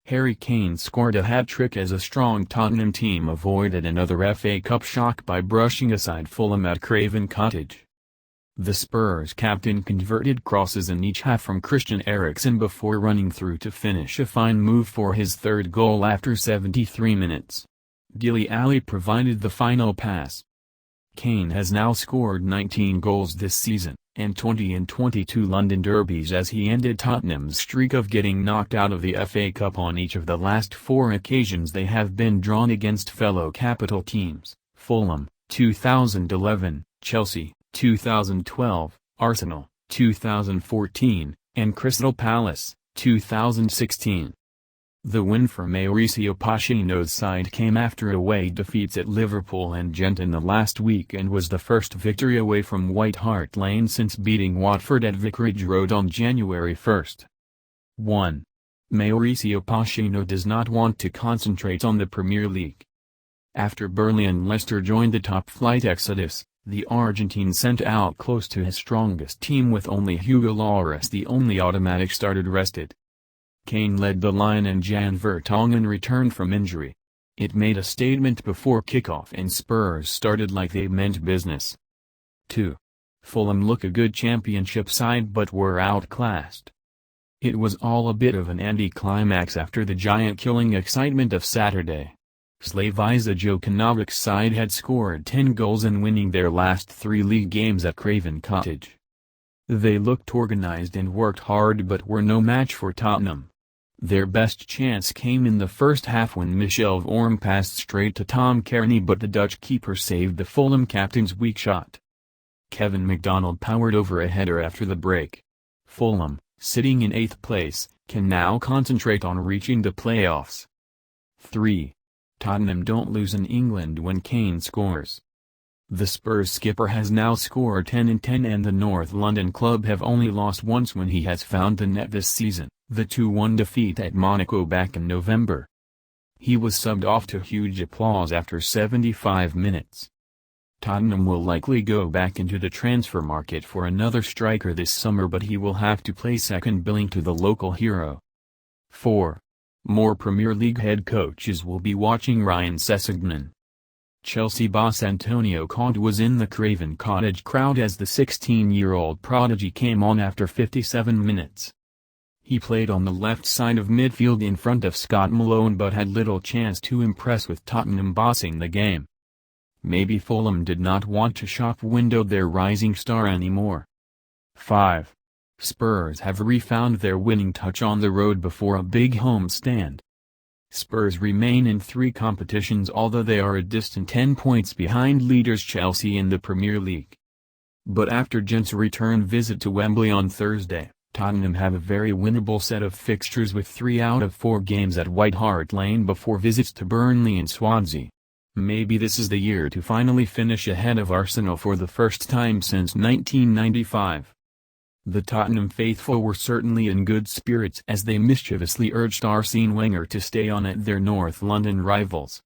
Harry Kane scored a hat-trick as a strong Tottenham team avoided another FA Cup shock by brushing aside Fulham at Craven Cottage. The Spurs captain converted crosses in each half from Christian Eriksen before running through to finish a fine move for his third goal after 73 minutes. Dele Alli provided the final pass. Kane has now scored 19 goals this season, and 20 in 22 London derbies as he ended Tottenham's streak of getting knocked out of the FA Cup on each of the last 4 occasions they have been drawn against fellow capital teams: Fulham, 2011, Chelsea, 2012, Arsenal, 2014, and Crystal Palace, 2016. The win for Mauricio Pochettino's side came after away defeats at Liverpool and Gent in the last week and was the first victory away from White Hart Lane since beating Watford at Vicarage Road on January 1. 1. Mauricio Pochettino does not want to concentrate on the Premier League. After Burnley and Leicester joined the top-flight exodus, the Argentine sent out close to his strongest team with only Hugo Lloris the only automatic starter rested. Kane led the line and Jan Vertonghen returned from injury. It made a statement before kickoff and Spurs started like they meant business. 2. Fulham look a good championship side but were outclassed. It was all a bit of an anticlimax after the giant-killing excitement of Saturday. Slavisa Jokanovic's side had scored 10 goals in winning their last 3 league games at Craven Cottage. They looked organised and worked hard but were no match for Tottenham. Their best chance came in the first half when Michel Vorm passed straight to Tom Kearney but the Dutch keeper saved the Fulham captain's weak shot. Kevin McDonald powered over a header after the break. Fulham, sitting in 8th place, can now concentrate on reaching the playoffs. 3. Tottenham don't lose in England when Kane scores. The Spurs skipper has now scored 10 in 10 and the North London club have only lost once when he has found the net this season, the 2-1 defeat at Monaco back in November. He was subbed off to huge applause after 75 minutes. Tottenham will likely go back into the transfer market for another striker this summer but he will have to play second billing to the local hero. 4. More Premier League head coaches will be watching Ryan Sessegnon. Chelsea boss Antonio Conte was in the Craven Cottage crowd as the 16-year-old prodigy came on after 57 minutes. He played on the left side of midfield in front of Scott Malone but had little chance to impress with Tottenham bossing the game. Maybe Fulham did not want to shop window their rising star anymore. 5. Spurs have refound their winning touch on the road before a big home stand. Spurs remain in 3 competitions although they are a distant 10 points behind leaders Chelsea in the Premier League. But after Gent's return visit to Wembley on Thursday, Tottenham have a very winnable set of fixtures with 3 out of 4 games at White Hart Lane before visits to Burnley and Swansea. Maybe this is the year to finally finish ahead of Arsenal for the first time since 1995. The Tottenham faithful were certainly in good spirits as they mischievously urged Arsene Wenger to stay on at their North London rivals.